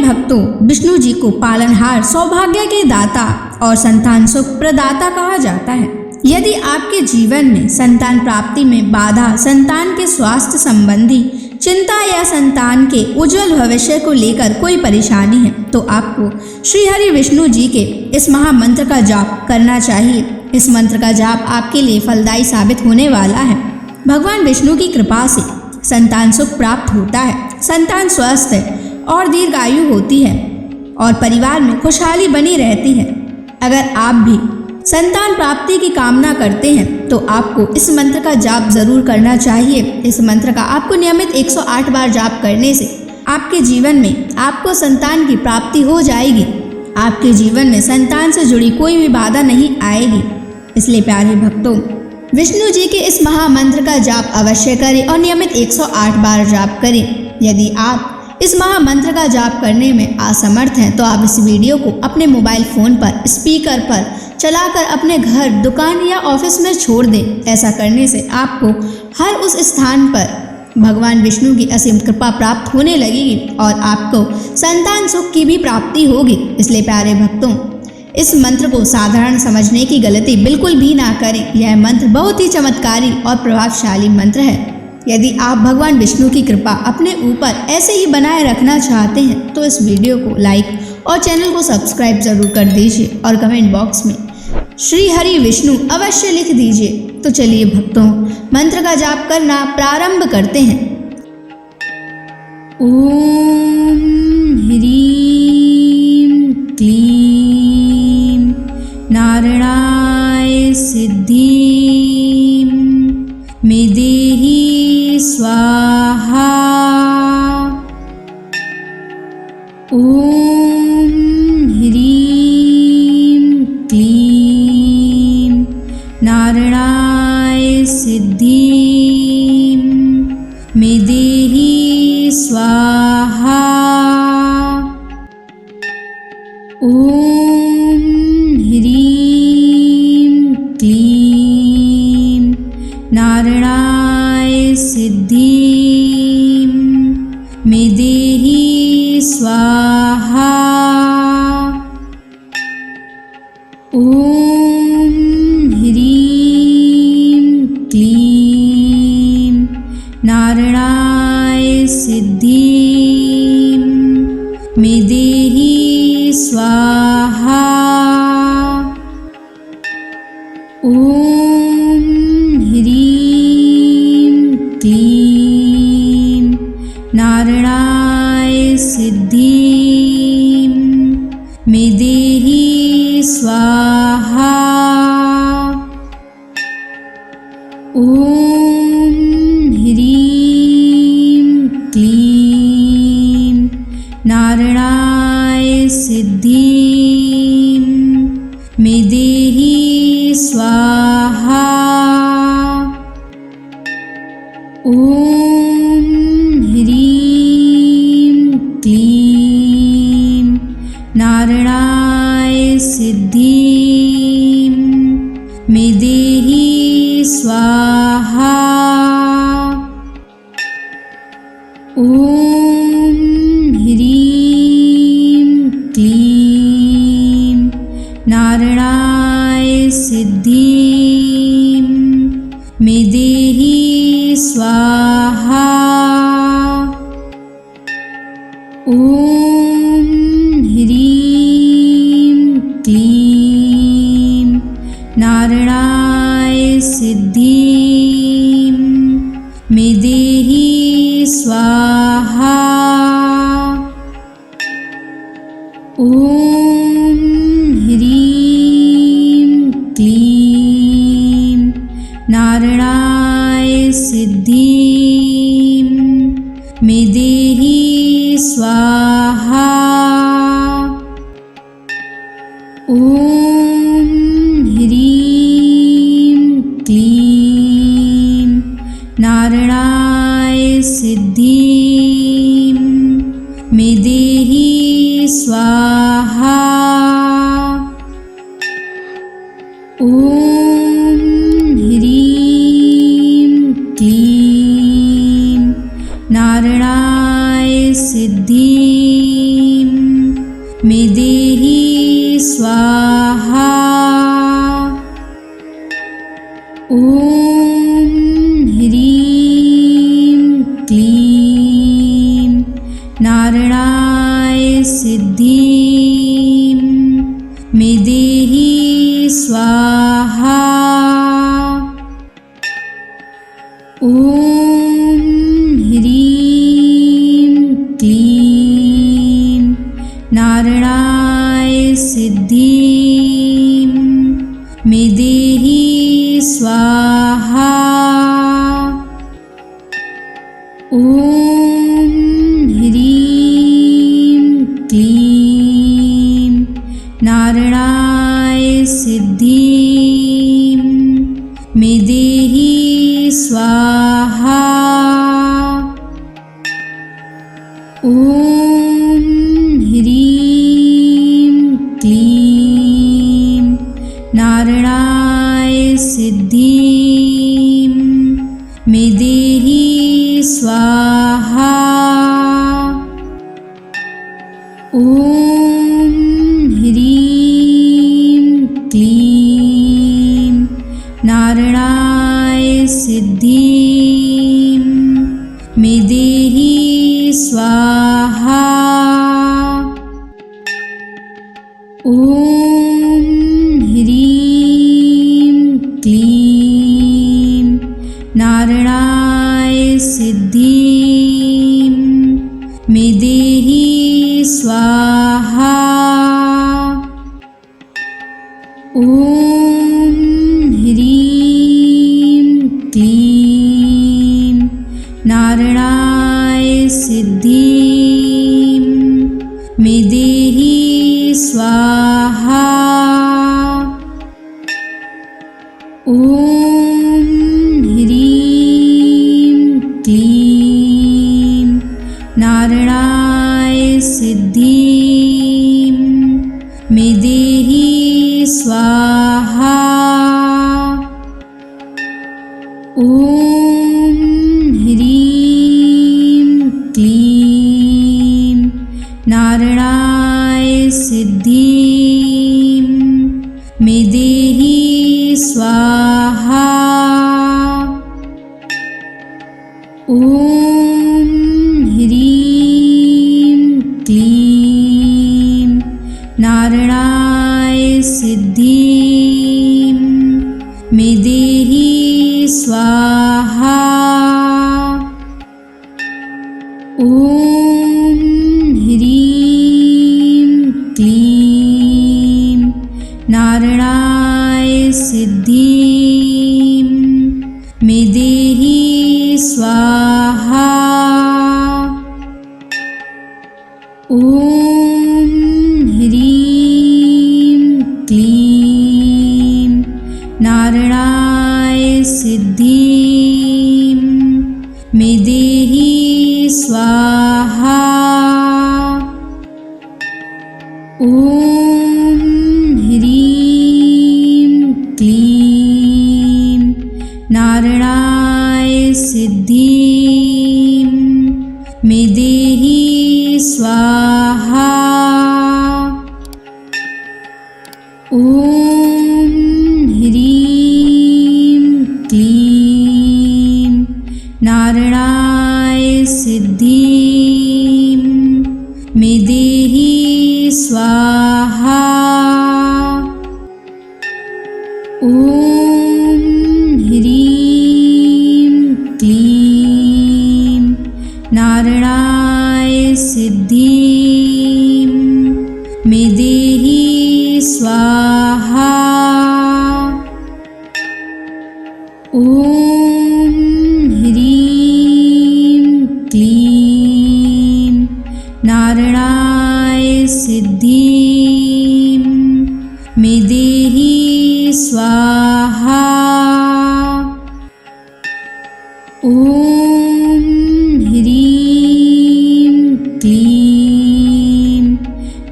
भक्तों, विष्णु जी को पालनहार, सौभाग्य के दाता और संतान सुख प्रदाता कहा जाता है। यदि आपके जीवन में संतान प्राप्ति में बाधा, संतान के स्वास्थ्य संबंधी चिंता या संतान के उज्जवल भविष्य को लेकर कोई परेशानी है, तो आपको श्री हरि विष्णु जी के इस महामंत्र का जाप करना चाहिए। इस मंत्र का जाप आपके लिए फलदायी साबित होने वाला है। भगवान विष्णु की कृपा से संतान सुख प्राप्त होता है, संतान स्वस्थ है और दीर्घायु होती है और परिवार में खुशहाली बनी रहती है। अगर आप भी संतान प्राप्ति की कामना करते हैं तो आपको इस मंत्र का जाप जरूर करना चाहिए। इस मंत्र का आपको नियमित 108 बार जाप करने से आपके जीवन में आपको संतान की प्राप्ति हो जाएगी। आपके जीवन में संतान से जुड़ी कोई भी बाधा नहीं आएगी। इसलिए प्यारे भक्तों, विष्णु जी के इस महामंत्र का जाप अवश्य करें और नियमित 108 बार जाप करें। यदि आप इस महामंत्र का जाप करने में असमर्थ हैं तो आप इस वीडियो को अपने मोबाइल फोन पर स्पीकर पर चलाकर अपने घर, दुकान या ऑफिस में छोड़ दें। ऐसा करने से आपको हर उस स्थान पर भगवान विष्णु की असीम कृपा प्राप्त होने लगेगी और आपको संतान सुख की भी प्राप्ति होगी। इसलिए प्यारे भक्तों, इस मंत्र को साधारण समझने की गलती बिल्कुल भी ना करें। यह मंत्र बहुत ही चमत्कारी और प्रभावशाली मंत्र है। यदि आप भगवान विष्णु की कृपा अपने ऊपर ऐसे ही बनाए रखना चाहते हैं तो इस वीडियो को लाइक और चैनल को सब्सक्राइब जरूर कर दीजिए और कमेंट बॉक्स में श्री हरि विष्णु अवश्य लिख दीजिए। तो चलिए भक्तों, मंत्र का जाप करना प्रारंभ करते हैं। ओम ह्रीं क्लीं नारायणाय सिद्धिं मे देहि स्वाहा। ओम ह्रीं क्लीं नारायणाय सिद्धिं मे देहि स्वाहा। ओम ह्रीं क्लीं नारायणाय सिद्धिं मे देहि स्वाहा। ओम ह्रीं क्लीं नारायणाय सिद्धिं मे देहि स्वाहा। ओम ह्रीं क्लीं नारायणाय सिद्धिं मे देहि स्वाहा। ओम ह्रीं क्लीं नारायणाय सिद्धिं मे देहि स्वाहा। ओम ह्रीं क्लीं नारायणाय सिद्धिं मे देहि स्वाहा। ओम ह्रीं क्लीं नारायणाय सिद्धिं मे देहि स्वाहा। ओम ह्रीं क्लीं नारायणाय सिद्धिं मे देहि स्वाहा। ओम ह्रीं क्लीं नारायणाय सिद्धिं मे देहि स्वाहा। ओम ह्रीं क्लीं नारायणाय सिद्धिं मे देहि स्वाहा। ओम ह्रीं क्लीं नारायणाय सिद्धिं ॐ ह्रीं क्लीं नारायणाय सिद्धिं मे देहि स्वाहा। ॐ ह्रीं क्लीं नारायणाय सिद्धिं मे देहि स्वाहा। ॐ ह्रीं क्लीं नारायणाय सिद्धिं मे देहि स्वाहा। ॐ ह्रीं क्लीं नारायणाय सिद्धिं मे देहि स्वाहा। ॐ ह्रीं क्लीं नारायणाय सिद्धिं मे देहि स्वाहा। ॐ ह्रीं क्लीं नारायणाय सिद्धिं मे देहि स्वाहा। ॐ ह्रीं क्लीं नारायणाय सिद्धिं मे देहि स्वाहा। ॐ ह्रीं क्लीं नारायणाय सिद्धिं मे देहि स्वाहा। ॐ ह्रीं क्लीं नारायणाय सिद्धिं मे देहि स्वाहा। ॐ ह्रीं क्लीं नारायणाय सिद्धिं मे देहि स्वाहा। ॐ ह्रीं क्लीं नारायणाय सिद्धिं मे देहि स्वाहा। ॐ ह्रीं क्लीं नारायणाय सिद्धिं मे देहि स्वाहा। ॐ ह्रीं क्लीं नारायणाय सिद्धिं मे देहि स्वाहा। ॐ ह्रीं क्लीं नारायणाय सिद्धिं मे देहि स्वाहा। ॐ ह्रीं क्लीं नारायणाय सिद्धिं मे देहि स्वाहा। ॐ ह्रीं क्लीं नारायणाय सिद्धिं मे देहि स्वाहा। ॐ ह्रीं क्लीं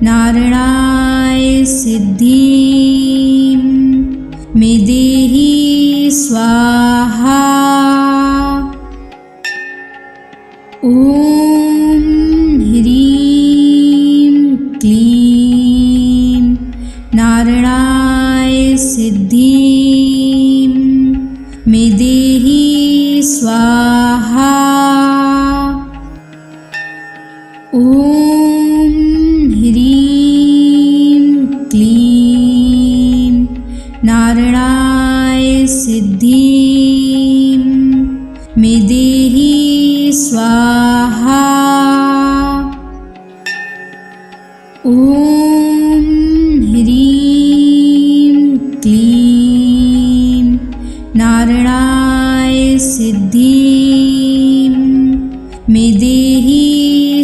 नारायणाय सिद्धिं मे देहि स्वाहा। ॐ ह्रीं क्लीं नारायणाय सिद्धिं स्वाहा। ॐ ह्रीं क्लीं नारायणाय सिद्धिं मे देहि स्वाहा। ॐ ह्रीं क्लीं नारायणाय सिद्धिं मे देहि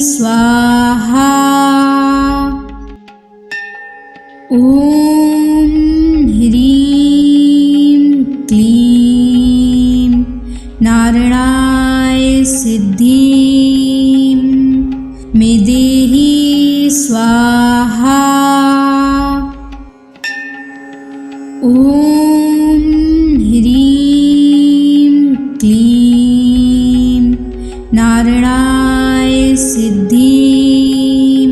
स्वाहा। ॐ ह्रीं क्लीं नारायणाय सिद्धिं मे देहि स्वाहा। ॐ ह्रीं क्लीं नारायणाय सिद्धिं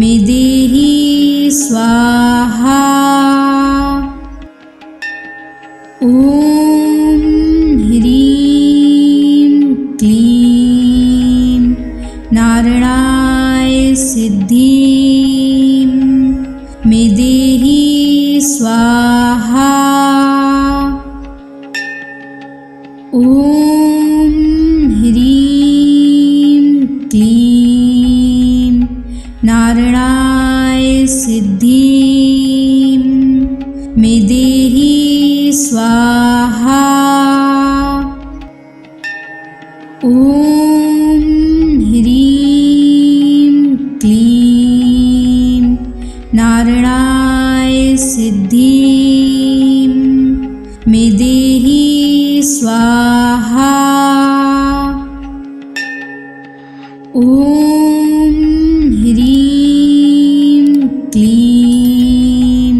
मे देहि स्वाहा। ॐ ह्रीं क्लीं नारायणाय सिद्धिं मे देहि स्वाहा। ॐ ह्रीं क्लीं नारायणाय सिद्धिं मे देहि स्वाहा। ॐ ह्रीं क्लीं नारायणाय सिद्धिं मे देहि स्वाहा। ॐ ह्रीं क्लीं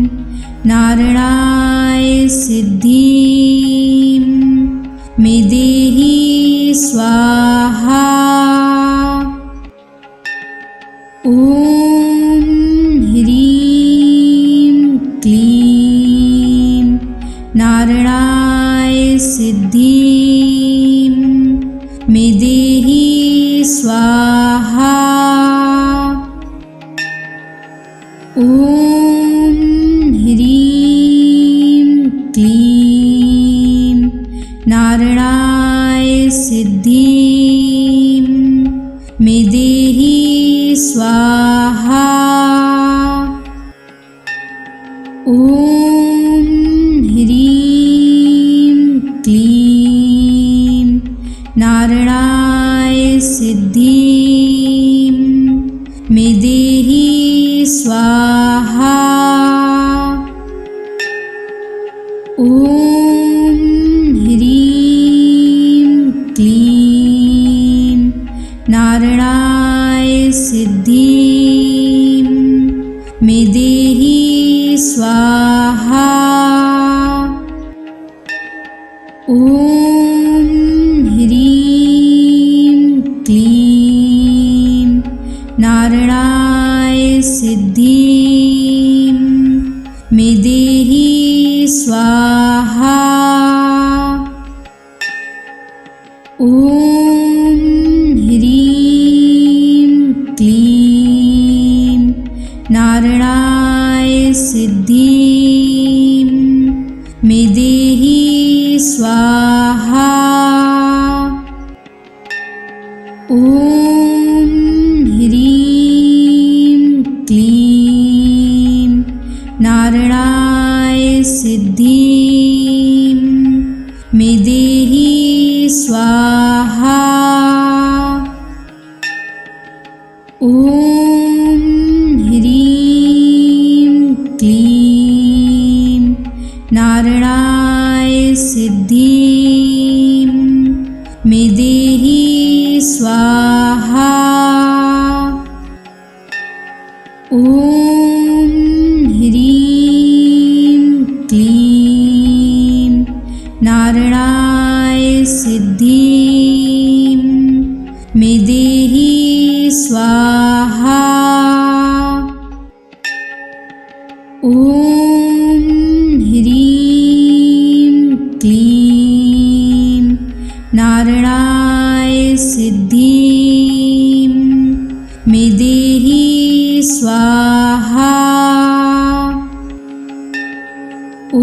नारायणाय सिद्धिं मे देहि स्वाहा। ॐ ह्रीं क्लीं नारायणाय सिद्धिं मे देहि स्वाहा। ॐ ह्रीं क्लीं नारायणाय सिद्धिं मे देहि स्वाहा। ॐ ह्रीं क्लीं नारायणाय सिद्धिं मे देहि स्वाहा। ॐ ह्रीं क्लीं नारायणाय सिद्धिं मे देहि स्वाहा। ॐ ह्रीं क्लीं नारायणाय सिद्धिं मे देहि स्वाहा। ॐ ह्रीं क्लीं नारायणाय सिद्धिं मे देहि स्वाहा। ॐ ह्रीं क्लीं नारायणाय सिद्धिं मे देहि स्वाहा। ॐ ह्रीं क्लीं नारायणाय सिद्धिं मे देहि स्वाहा। ॐ ह्रीं क्लीं नारायणाय सिद्धिं मे देहि स्वाहा। ॐ ह्रीं क्लीं नारायणाय सिद्धिं मे देहि स्वाहा। ॐ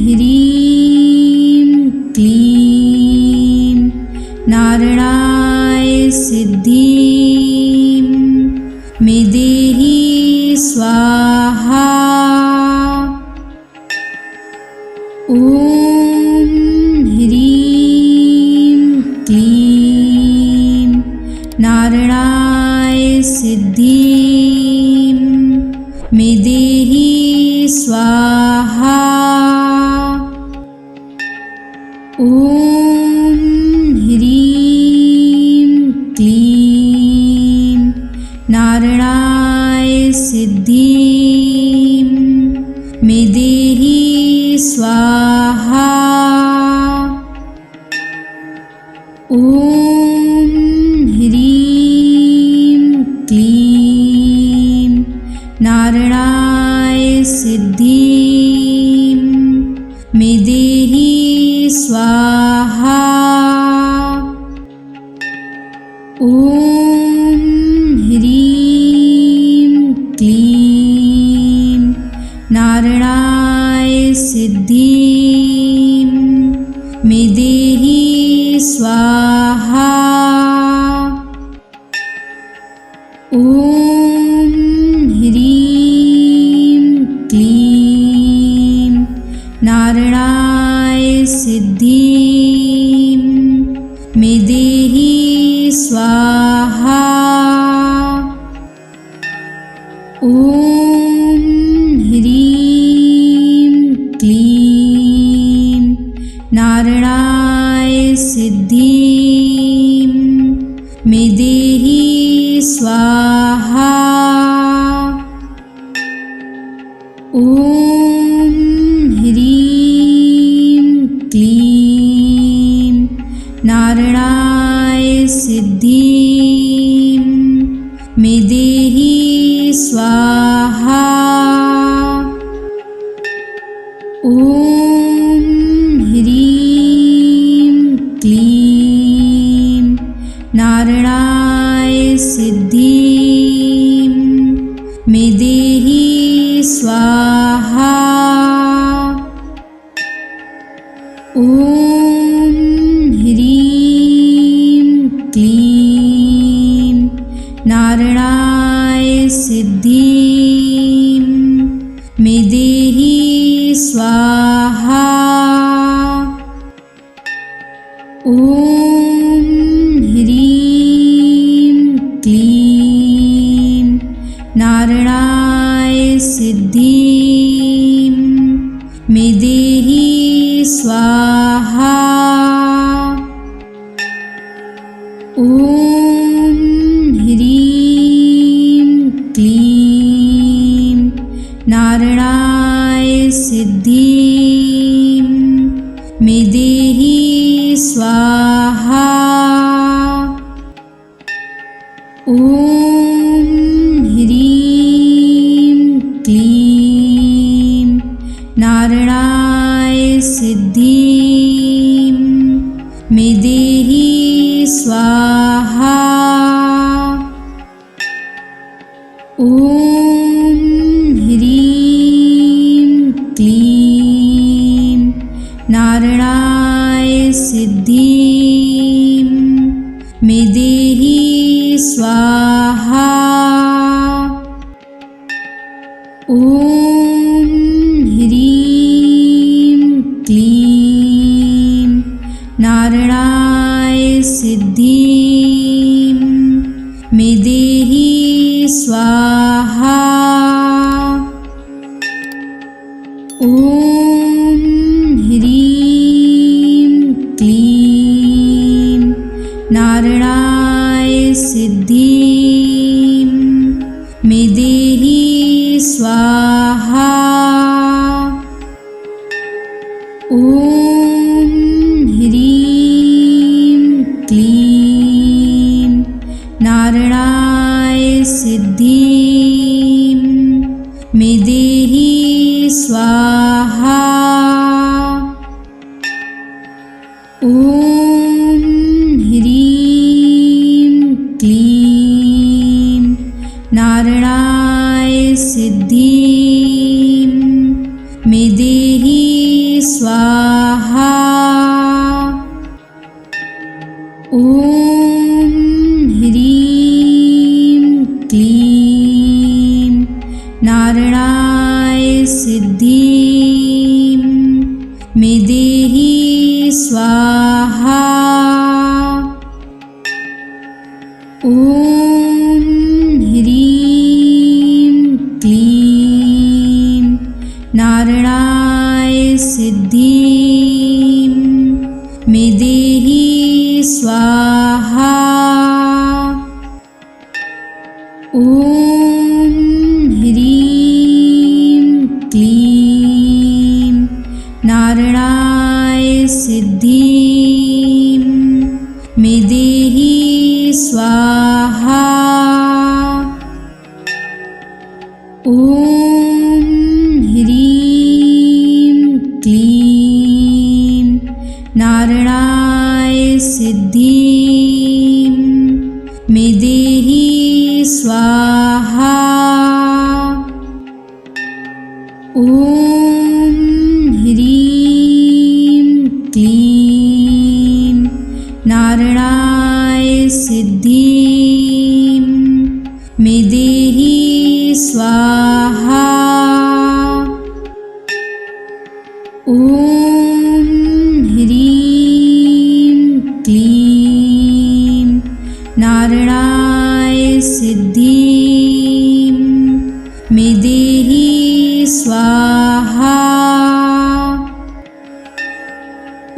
ह्रीं क्लीं नारायणाय सिद्धिं मे देहि स्वाहा। ॐ ह्रीं क्लीं नारायणाय सिद्धिं मे देहि स्वाहा। ॐ ह्रीं क्लीं नारायणाय सिद्धिं मे देहि स्वाहा। ॐ ह्रीं क्लीं नारायणाय सिद्धिं मे देहि स्वाहा। ॐ ह्रीं क्लीं नारायणाय सिद्धिं मे देहि स्वाहा। ॐ ह्रीं क्लीं नारायणाय सिद्धिं मे देहि स्वाहा। ॐ ह्रीं क्लीं नारायणाय सिद्धिं मे देहि स्वाहा। ॐ ह्रीं क्लीं नारायणाय सिद्धिं मे देहि स्वाहा। ॐ ह्रीं क्लीं नारायणाय सिद्धिं मे देहि स्वाहा। ॐ ह्रीं क्लीं नारायणाय सिद्धिं मे देहि स्वाहा। ॐ ह्रीं क्लीं नारायणाय सिद्धिं मे देहि स्वाहा। ॐ ह्रीं क्लीं नारायणाय सिद्धिं मे देहि स्वाहा। ॐ ह्रीं क्लीं नारायणाय सिद्धिं मे देहि स्वाहा। ॐ ह्रीं क्लीं नारायणाय सिद्धिं मे देहि स्वाहा। ॐ ह्रीं क्लीं नारायणाय सिद्धिं मे देहि स्वाहा। ॐ ह्रीं क्लीं नारायणाय सिद्धिं मे देहि स्वाहा। ॐ ह्रीं क्लीं नारायणाय सिद्धिं मे देहि स्वाहा। ॐ ॐ ह्रीं क्लीं नारायणाय सिद्धिं मे देहि स्वाहा। ॐ ह्रीं क्लीं नारायणाय सिद्धिं मे देहि स्वाहा। ॐ ह्रीं क्लीं नारायणाय सिद्धिं मे देहि स्वाहा। ॐ ह्रीं क्लीं नारायणाय सिद्धिं मे देहि स्वाहा। ॐ ह्रीं क्लीं नारायणाय सिद्धिं मे देहि स्वाहा। ॐ ह्रीं क्लीं नारायणाय सिद्धिं मे देहि स्वाहा। ॐ ह्रीं क्लीं नारायणाय सिद्धिं मे देहि स्वाहा।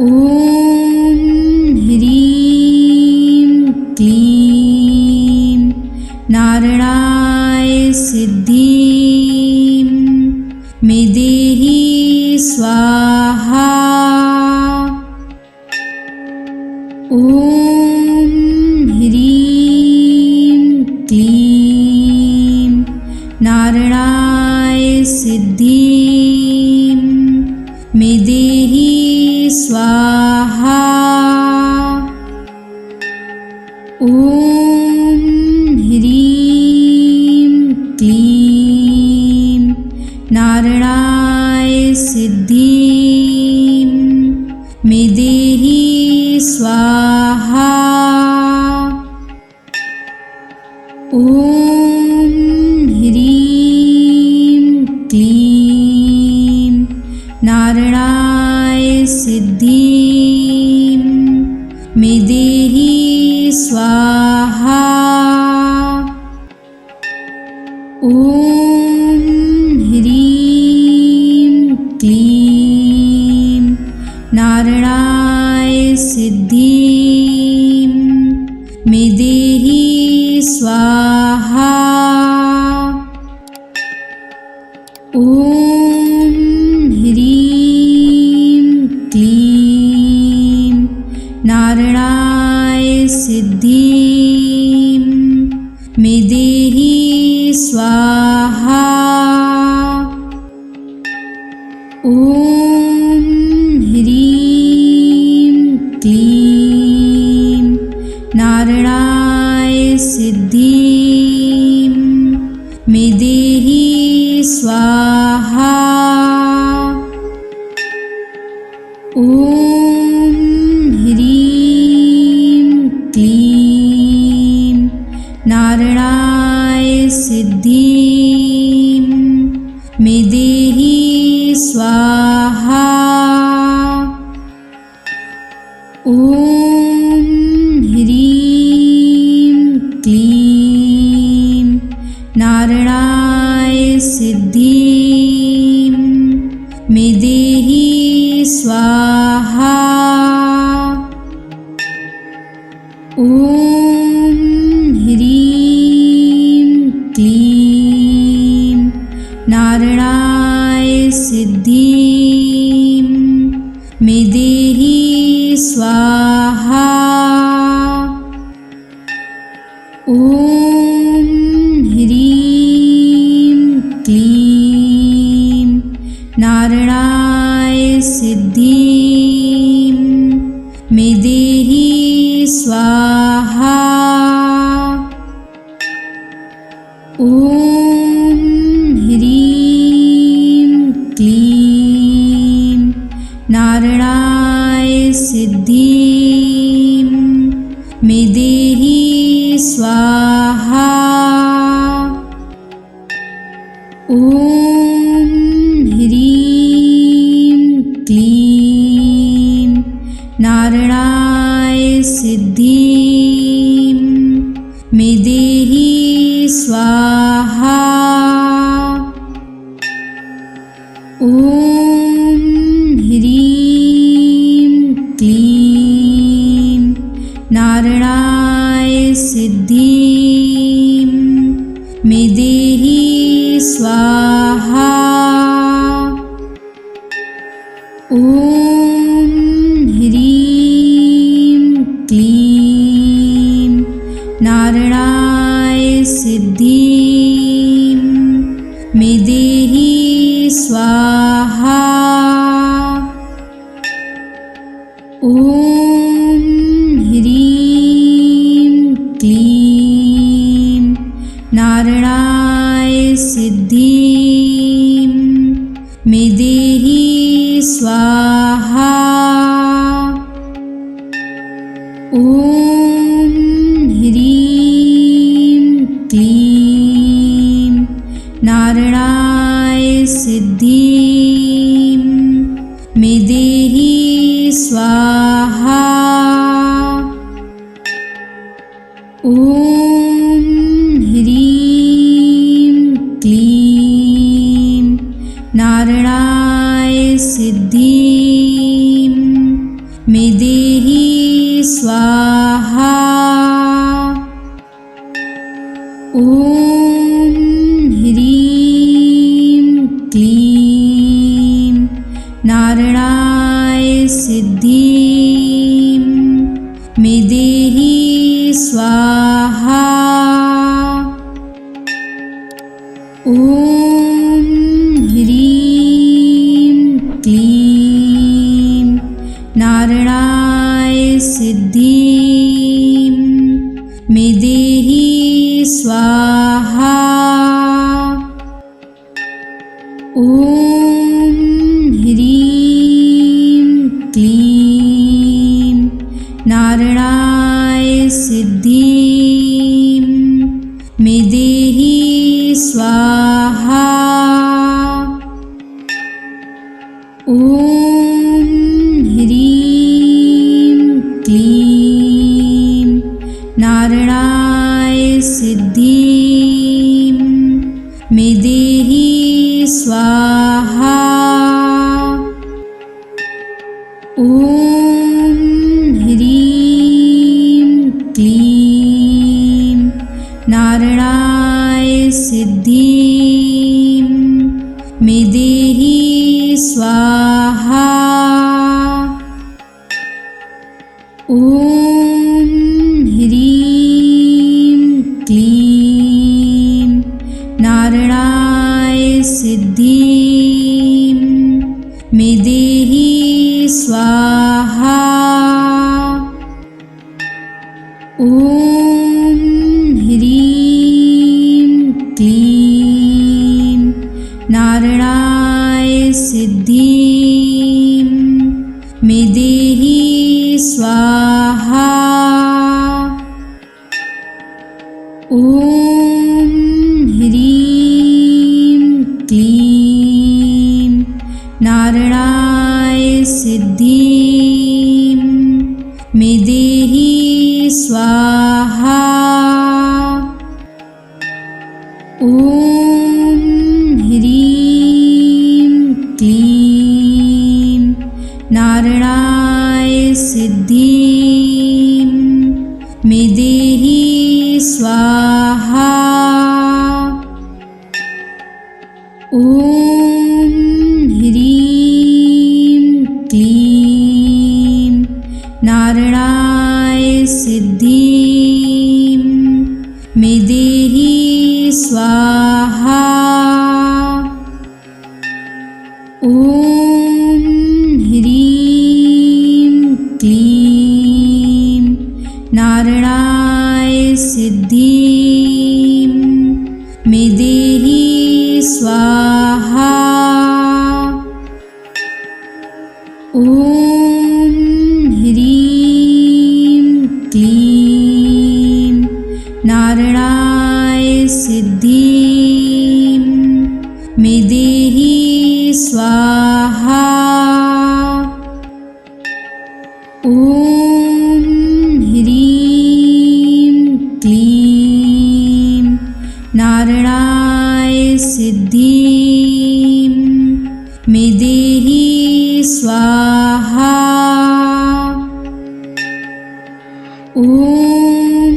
ॐ ह्रीं क्लीं नारायणाय सिद्धिं मे देहि स्वाहा। ॐ ह्रीं क्लीं नारायणाय सिद्धिं मे देहि स्वाहा। ॐ ह्रीं क्लीं नारायणाय सिद्धिं मे देहि स्वाहा। ॐ ह्रीं क्लीं नारायणाय सिद्धिं मे देहि स्वाहा। ॐ ह्रीं क्लीं नारायणाय सिद्धिं मे देहि स्वाहा। ॐ ह्रीं क्लीं नारायणाय सिद्धिं मे देहि स्वाहा। ॐ ह्रीं क्लीं नारायणाय सिद्धिं मे देहि स्वाहा। ॐ ह्रीं क्लीं नारायणाय सिद्धिं मे देहि स्वाहा। ॐ ह्रीं क्लीं नारायणाय सिद्धिं मे देहि स्वाहा। ॐ ह्रीं क्लीं नारायणाय सिद्धिं मे देहि स्वाहा। ॐ ह्रीं क्लीं नारायणाय सिद्धिं मे स्वाहा। ॐ ह्रीं क्लीं नारायणाय सिद्धिं मे देहि स्वाहा। ॐ ह्रीं क्लीं नारायणाय सिद्धिं मे देहि स्वाहा। ॐ ह्रीं क्लीं नारायणाय सिद्धिं मे देहि स्वाहा। ॐ ह्रीं क्लीं नारायणाय सिद्धिं मे देहि स्वाहा। ॐ ह्रीं क्लीं नारायणाय सिद्धिं मे देहि स्वाहा। ॐ ह्रीं क्लीं नारायणाय सिद्धिं मे देहि स्वाहा। ॐ ह्रीं क्लीं नारायणाय सिद्धिं मे देहि स्वाहा। ॐ ह्रीं क्लीं नारायणाय सिद्धिं मे देहि स्वाहा। ॐ ह्रीं क्लीं नारायणाय सिद्धिं मे देहि स्वाहा। ॐ ह्रीं क्लीं नारायणाय सिद्धिं मे देहि स्वाहा। ॐ ह्रीं क्लीं नारायणाय सिद्धिं मे देहि स्वाहा। ॐ ह्रीं क्लीं नारायणाय सिद्धिं मे देहि स्वाहा। ॐ ह्रीं क्लीं नारायणाय सिद्धिं मे देहि स्वाहा। ॐ ह्रीं क्लीं नारायणाय सिद्धिं मे देहि स्वाहा। ॐ ह्रीं क्लीं नारायणाय सिद्धिं मे देहि स्वाहा। ॐ ह्रीं क्लीं नारायणाय सिद्धिं मे देहि स्वाहा। ॐ ह्रीं क्लीं नारायणाय सिद्धिं मे देहि स्वाहा। ॐ ह्रीं क्लीं नारायणाय सिद्धिं मे देहि स्वाहा। ॐ ह्रीं क्लीं नारायणाय सिद्धिं मे देहि स्वाहा। ॐ ह्रीं क्लीं नारायणाय सिद्धिं मे देहि स्वाहा। ॐ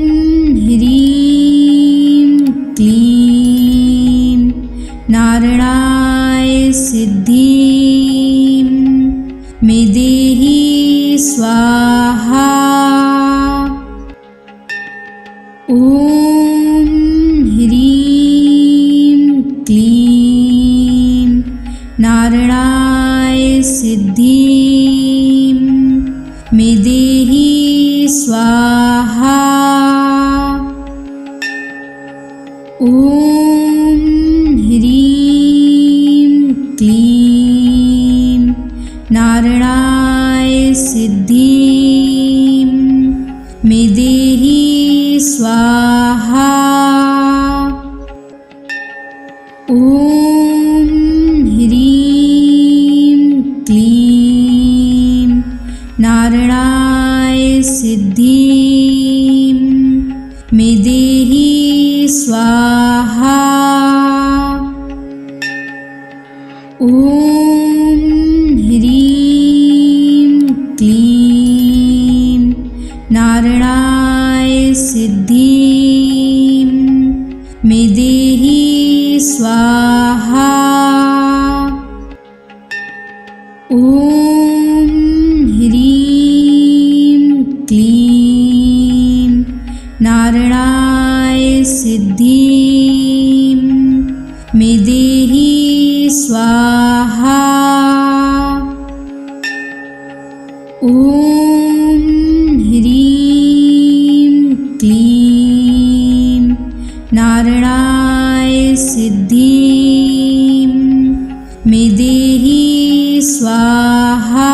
ह्रीं क्लीं नारायणाय सिद्धिं मे देहि स्वाहा। ॐ ह्रीं क्लीं नारायणाय सिद्धिं मे देहि स्वाहा। ॐ ह्रीं क्लीं नारायणाय सिद्धिं मे देहि स्वाहा। ॐ ह्रीं क्लीं नारायणाय सिद्धिं मे देहि स्वाहा। ॐ ह्रीं क्लीं नारायणाय सिद्धिं मे देहि स्वाहा। ॐ ह्रीं क्लीं नारायणाय सिद्धिं मे देहि स्वाहा। ॐ ह्रीं क्लीं नारायणाय सिद्धिं मे देहि स्वाहा।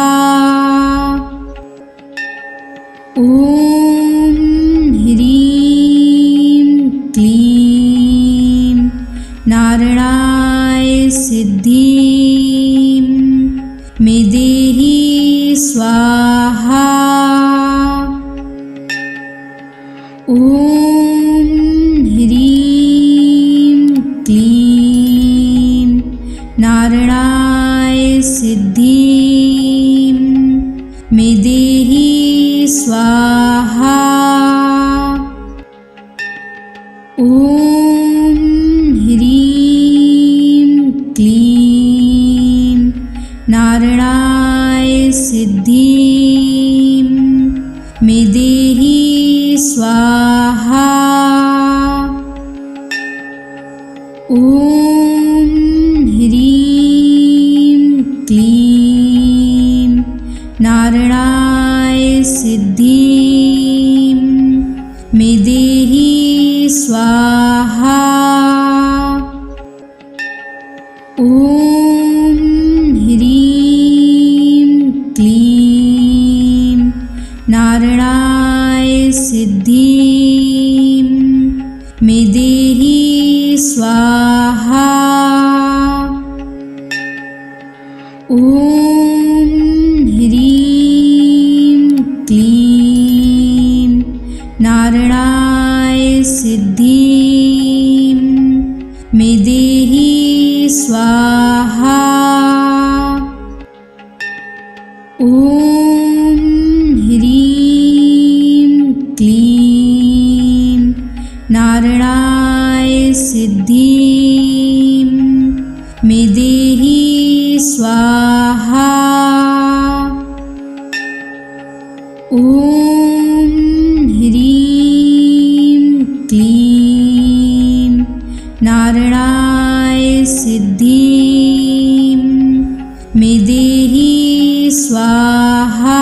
ॐ ह्रीं क्लीं नारायणाय सिद्धिं मे देहि स्वाहा। ॐ ह्रीं क्लीं नारायणाय सिद्धिं मे देहि स्वाहा। ॐ ह्रीं क्लीं नारायणाय सिद्धिं मे देहि स्वाहा। ॐ ह्रीं क्लीं नारायणाय सिद्धिं मे देहि स्वाहा। ॐ ह्रीं क्लीं नारायणाय सिद्धिं मे देहि स्वाहा। ॐ ह्रीं क्लीं नारायणाय सिद्धिं मे देहि स्वाहा। ॐ ह्रीं क्लीं नारायणाय सिद्धिं मे देहि स्वाहा। ॐ ह्रीं क्लीं नारायणाय सिद्धिं मे देहि स्वाहा।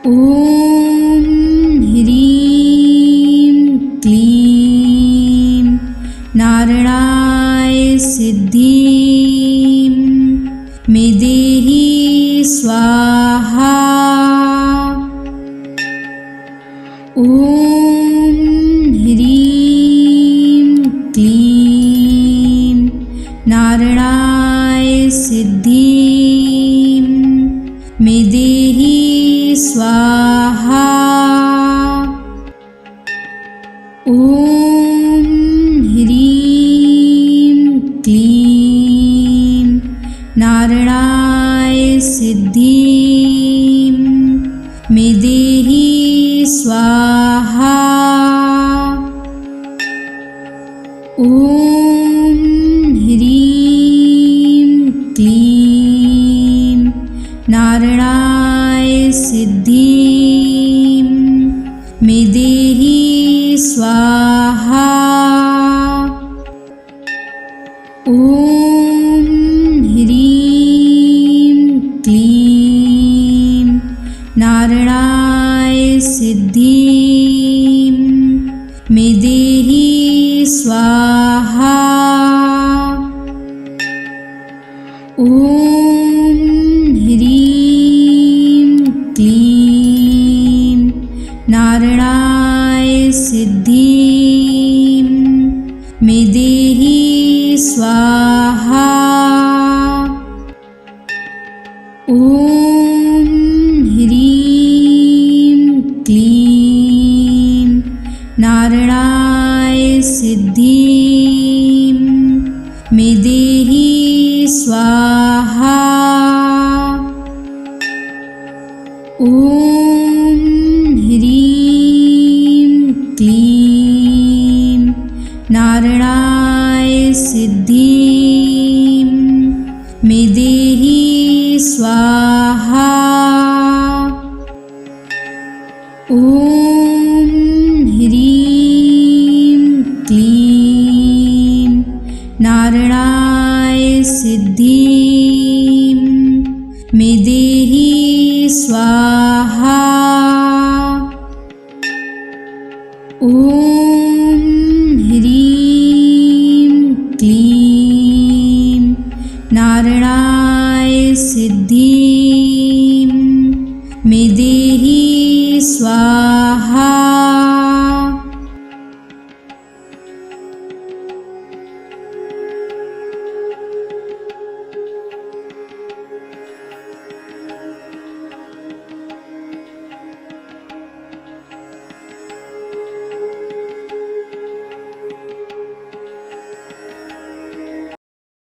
ॐ ॐ ह्रीं क्लीं नारायणाय सिद्धिं मे देहि स्वाहा। ॐ ह्रीं क्लीं नारायणाय सिद्धिं मे देहि स्वाहा। ॐ ह्रीं क्लीं नारायणाय सिद्धिं मे देहि स्वाहा। ॐ ह्रीं क्लीं नारायणाय सिद्धिं मे देहि स्वाहा। ॐ ह्रीं क्लीं नारायणाय सिद्धिं मे देहि स्वाहा। ॐ ह्रीं क्लीं नारायणाय सिद्धिं मे देहि स्वाहा। ॐ ह्रीं क्लीं नारायणाय सिद्धिं मे देहि स्वाहा। ॐ ह्रीं क्लीं नारायणाय सिद्धिं मे देहि स्वाहा। ॐ ह्रीं क्लीं नारायणाय सिद्धिं मे देहि स्वाहा। ॐ ह्रीं क्लीं नारायणाय सिद्धिं मे देहि स्वाहा।